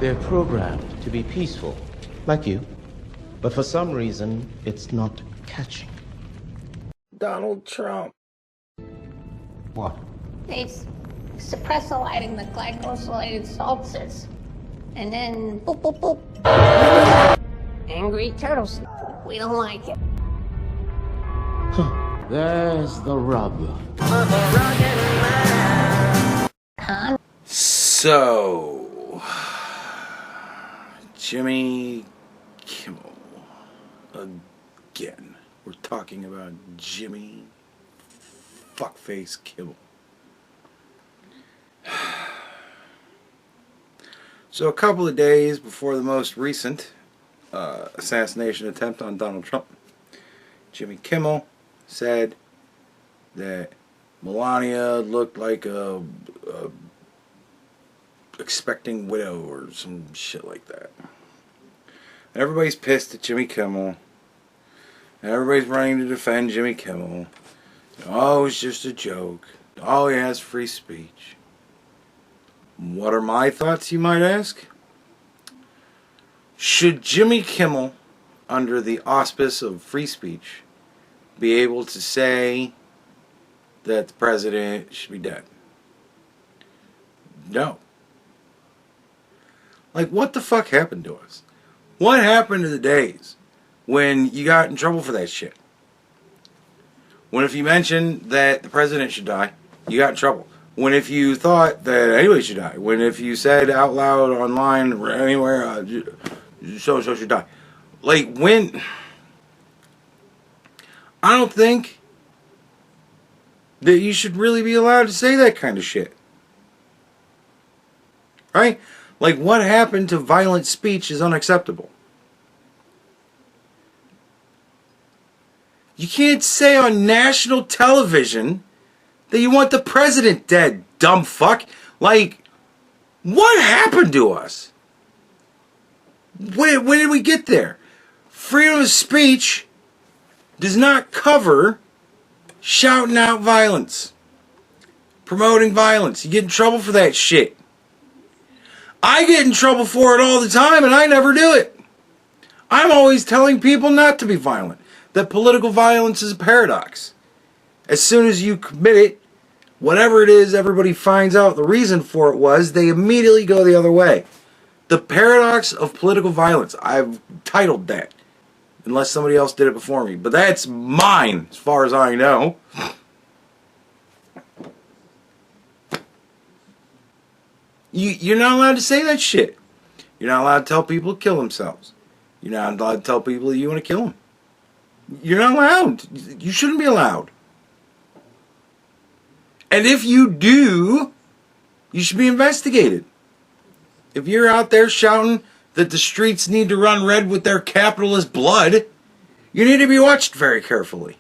They're programmed to be peaceful, like you. But for some reason, it's not catching. Donald Trump. What? They suppress the lighting, the glycosylated salts, and then boop, boop, boop. Angry turtles. We don't like it. There's the rub. So, Jimmy Kimmel. Again. We're talking about Jimmy Fuckface Kimmel. So a couple of days before the most recent assassination attempt on Donald Trump, Jimmy Kimmel said that Melania looked like a expecting widow or some shit like that. And everybody's pissed at Jimmy Kimmel. And everybody's running to defend Jimmy Kimmel. Oh, it's just a joke. Oh, he has free speech. What are my thoughts, you might ask? Should Jimmy Kimmel, under the auspice of free speech, be able to say that the president should be dead? No. Like, what the fuck happened to us? What happened to the days when you got in trouble for that shit? When if you mentioned that the president should die, you got in trouble. When if you thought that anybody should die. When if you said out loud online or anywhere, so-and-so should die. Like, when... I don't think that you should really be allowed to say that kind of shit. Right? Like, what happened to violent speech is unacceptable. You can't say on national television that you want the president dead, dumb fuck. Like, what happened to us? When did we get there? Freedom of speech does not cover shouting out violence, promoting violence. You get in trouble for that shit. I get in trouble for it all the time, and I never do it. I'm always telling people not to be violent, that political violence is a paradox. As soon as you commit it, whatever it is everybody finds out the reason for it was, they immediately go the other way. The paradox of political violence. I've titled that. Unless somebody else did it before me. But that's mine, as far as I know. You're not allowed to say that shit. You're not allowed to tell people to kill themselves. You're not allowed to tell people that you want to kill them. You're not allowed. You shouldn't be allowed. And if you do, you should be investigated. If you're out there shouting that the streets need to run red with their capitalist blood, you need to be watched very carefully.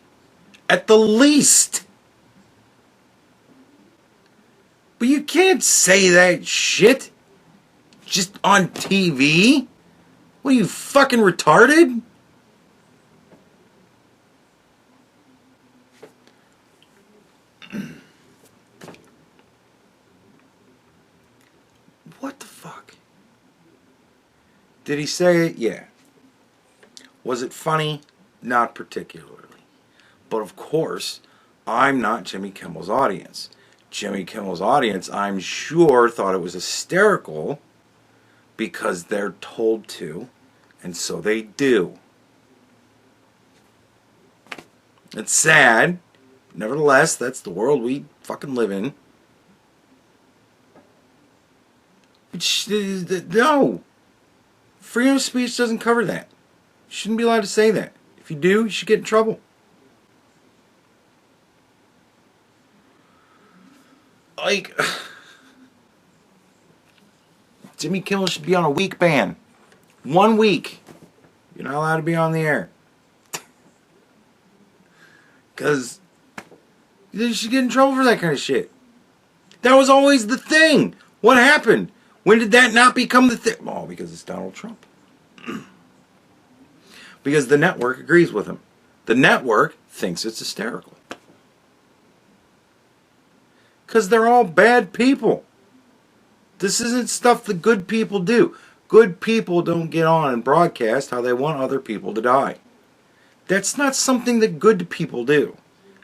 At the least. But you can't say that shit just on TV. What are you, fucking retarded? What the fuck? Did he say it? Yeah. Was it funny? Not particularly. But of course, I'm not Jimmy Kimmel's audience. Jimmy Kimmel's audience, I'm sure, thought it was hysterical because they're told to, and so they do. It's sad. Nevertheless, that's the world we fucking live in. No. Freedom of speech doesn't cover that. You shouldn't be allowed to say that. If you do, you should get in trouble. Like, Jimmy Kimmel should be on a week ban. 1 week. You're not allowed to be on the air. Because you should get in trouble for that kind of shit. That was always the thing. What happened? When did that not become the thing? Oh, because it's Donald Trump. Because the network agrees with him. The network thinks it's hysterical. Because they're all bad people. This isn't stuff the good people do. Good people don't get on and broadcast how they want other people to die. That's not something that good people do.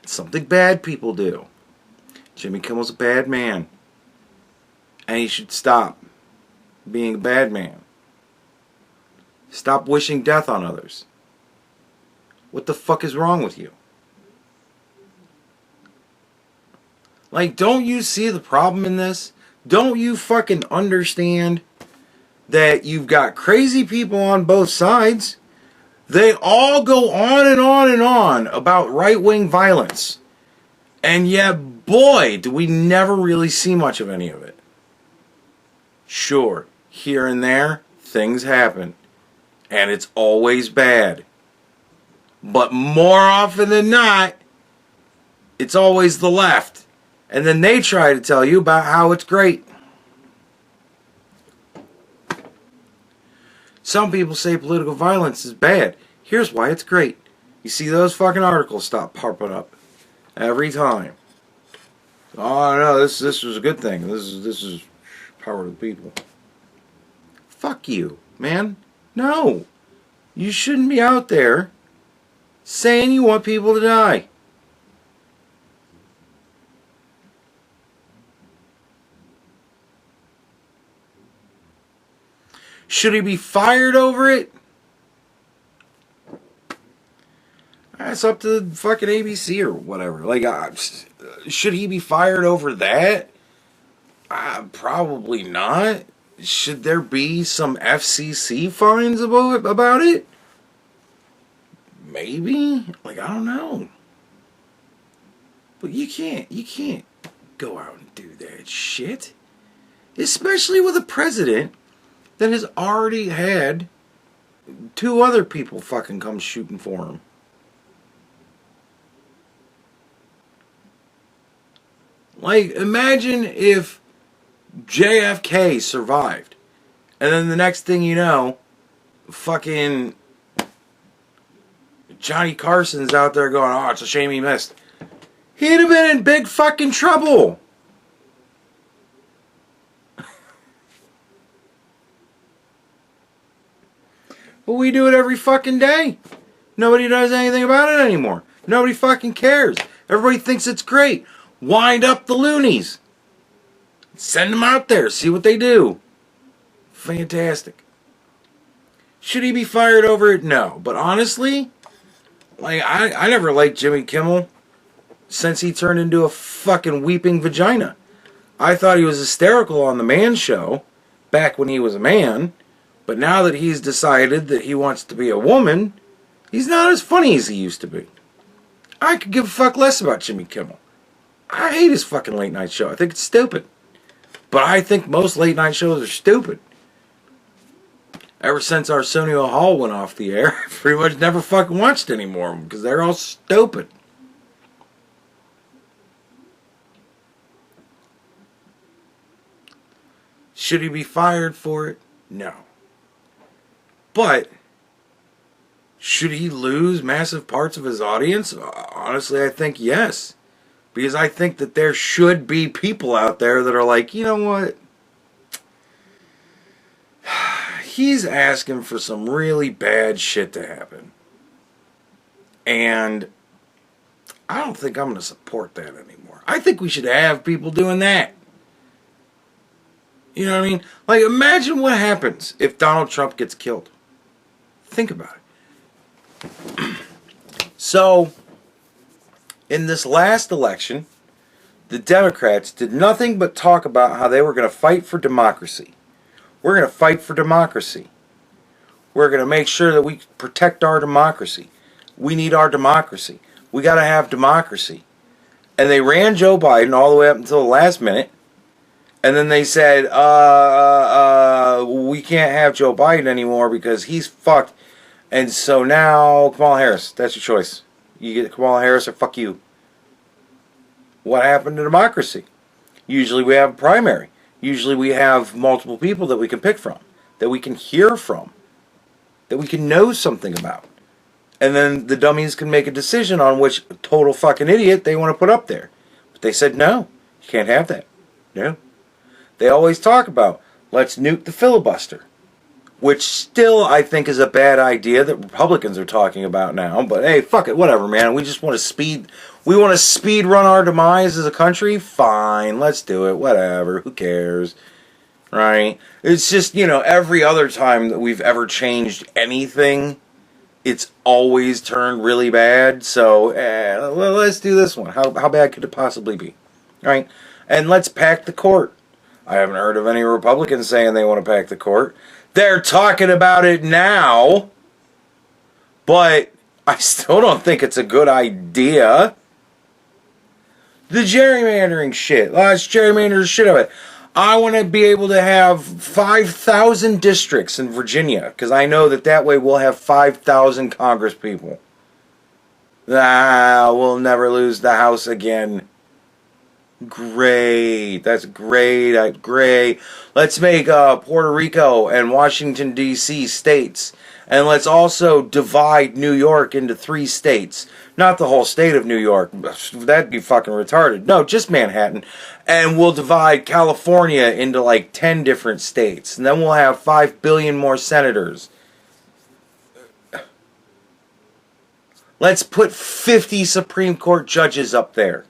It's something bad people do. Jimmy Kimmel's a bad man. And he should stop being a bad man. Stop wishing death on others. What the fuck is wrong with you? Like, don't you see the problem in this? Don't you fucking understand that you've got crazy people on both sides? They all go on and on and on about right-wing violence. And yet, boy, do we never really see much of any of it. Sure, here and there, things happen. And it's always bad. But more often than not, it's always the left. And then they try to tell you about how it's great. Some people say political violence is bad. Here's why it's great. You see those fucking articles stop popping up every time. Oh no, this was a good thing. This is power to the people. Fuck you, man. No. You shouldn't be out there saying you want people to die. Should he be fired over it? That's up to fucking ABC or whatever. Like, should he be fired over that? Probably not. Should there be some FCC fines about it? Maybe. Like, I don't know. But you can't go out and do that shit. Especially with a president that has already had 2 other people fucking come shooting for him. Like, imagine if JFK survived, and then the next thing you know, fucking Johnny Carson's out there going, oh, it's a shame he missed. He'd have been in big fucking trouble. But we do it every fucking day. Nobody does anything about it anymore. Nobody fucking cares. Everybody thinks it's great. Wind up the loonies. Send them out there. See what they do. Fantastic. Should he be fired over it? No. But honestly, like, I never liked Jimmy Kimmel since he turned into a fucking weeping vagina. I thought he was hysterical on the Man Show back when he was a man. But now that he's decided that he wants to be a woman, he's not as funny as he used to be. I could give a fuck less about Jimmy Kimmel. I hate his fucking late night show. I think it's stupid. But I think most late night shows are stupid. Ever since Arsenio Hall went off the air, I pretty much never fucking watched any more of them because they're all stupid. Should he be fired for it? No. But should he lose massive parts of his audience? Honestly, I think yes. Because I think that there should be people out there that are like, you know what? He's asking for some really bad shit to happen. And I don't think I'm going to support that anymore. I think we should have people doing that. You know what I mean? Like, imagine what happens if Donald Trump gets killed. Think about it. So, in this last election, the Democrats did nothing but talk about how they were going to fight for democracy. We're going to fight for democracy. We're going to make sure that we protect our democracy. We need our democracy. We got to have democracy. And they ran Joe Biden all the way up until the last minute. And then they said, we can't have Joe Biden anymore because he's fucked. And so now, Kamala Harris, that's your choice. You get Kamala Harris or fuck you. What happened to democracy? Usually we have a primary. Usually we have multiple people that we can pick from, that we can hear from, that we can know something about. And then the dummies can make a decision on which total fucking idiot they want to put up there. But they said, no, you can't have that. No. They always talk about, let's nuke the filibuster. which still I think is a bad idea that Republicans are talking about now. But hey, fuck it, whatever, man. We just want to speed run our demise as a country. Fine, let's do it. Whatever, who cares, right? It's just, you know, every other time that we've ever changed anything, it's always turned really bad. So let's do this one. How bad could it possibly be, right? And let's pack the court. I haven't heard of any Republicans saying they want to pack the court. They're talking about it now, but I still don't think it's a good idea. The gerrymandering shit. Let's gerrymander the shit of it. I want to be able to have 5,000 districts in Virginia, because I know that way we'll have 5,000 Congress people. We'll never lose the House again. Great. That's great. Great. Let's make Puerto Rico and Washington, D.C. states. And let's also divide New York into 3 states. Not the whole state of New York. That'd be fucking retarded. No, just Manhattan. And we'll divide California into like 10 different states. And then we'll have 5 billion more senators. Let's put 50 Supreme Court judges up there.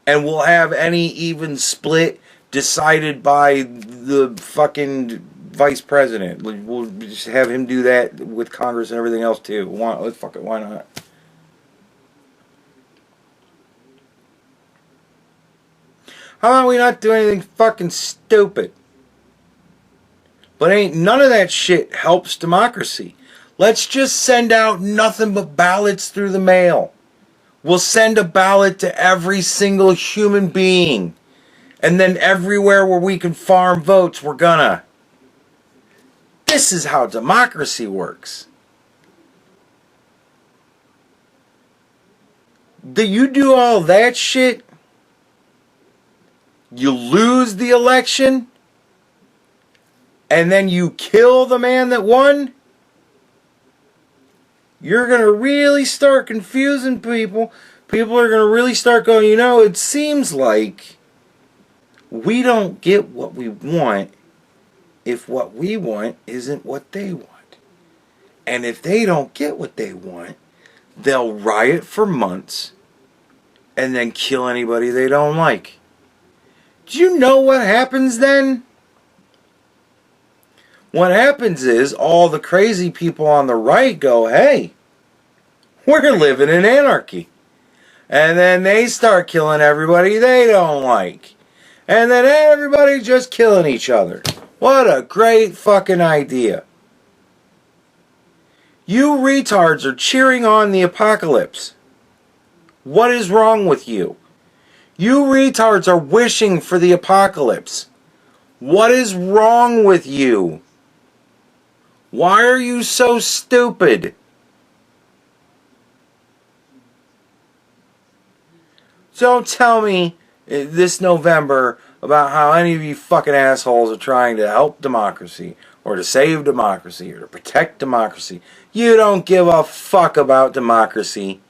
And we'll have any even split decided by the fucking vice president. We'll just have him do that with Congress and everything else too. Fuck it, why not? How about we not do anything fucking stupid? But none of that shit helps democracy. Let's just send out nothing but ballots through the mail. We'll send a ballot to every single human being. And then everywhere where we can farm votes, we're gonna. This is how democracy works. You do all that shit, you lose the election, and then you kill the man that won, you're going to really start confusing people. People are going to really start going, you know, it seems like we don't get what we want if what we want isn't what they want. And if they don't get what they want, they'll riot for months and then kill anybody they don't like. Do you know what happens then? What happens is all the crazy people on the right go, hey, we're living in anarchy. And then they start killing everybody they don't like. And then everybody just killing each other. What a great fucking idea. You retards are cheering on the apocalypse. What is wrong with you? You retards are wishing for the apocalypse. What is wrong with you? Why are you so stupid? Don't tell me this November about how any of you fucking assholes are trying to help democracy, or to save democracy, or to protect democracy. You don't give a fuck about democracy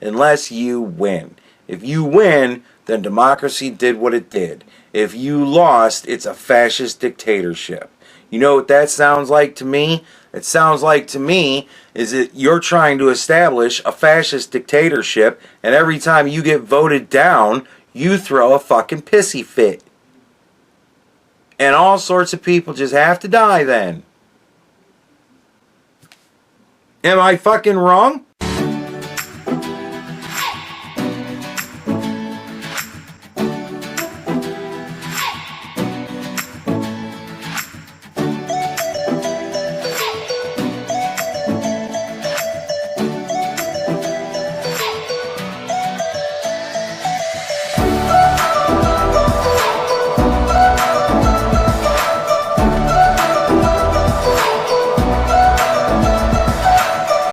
unless you win. If you win, then democracy did what it did. If you lost, it's a fascist dictatorship. You know what that sounds like to me? It sounds like to me is that you're trying to establish a fascist dictatorship, and every time you get voted down, you throw a fucking pissy fit. And all sorts of people just have to die then. Am I fucking wrong?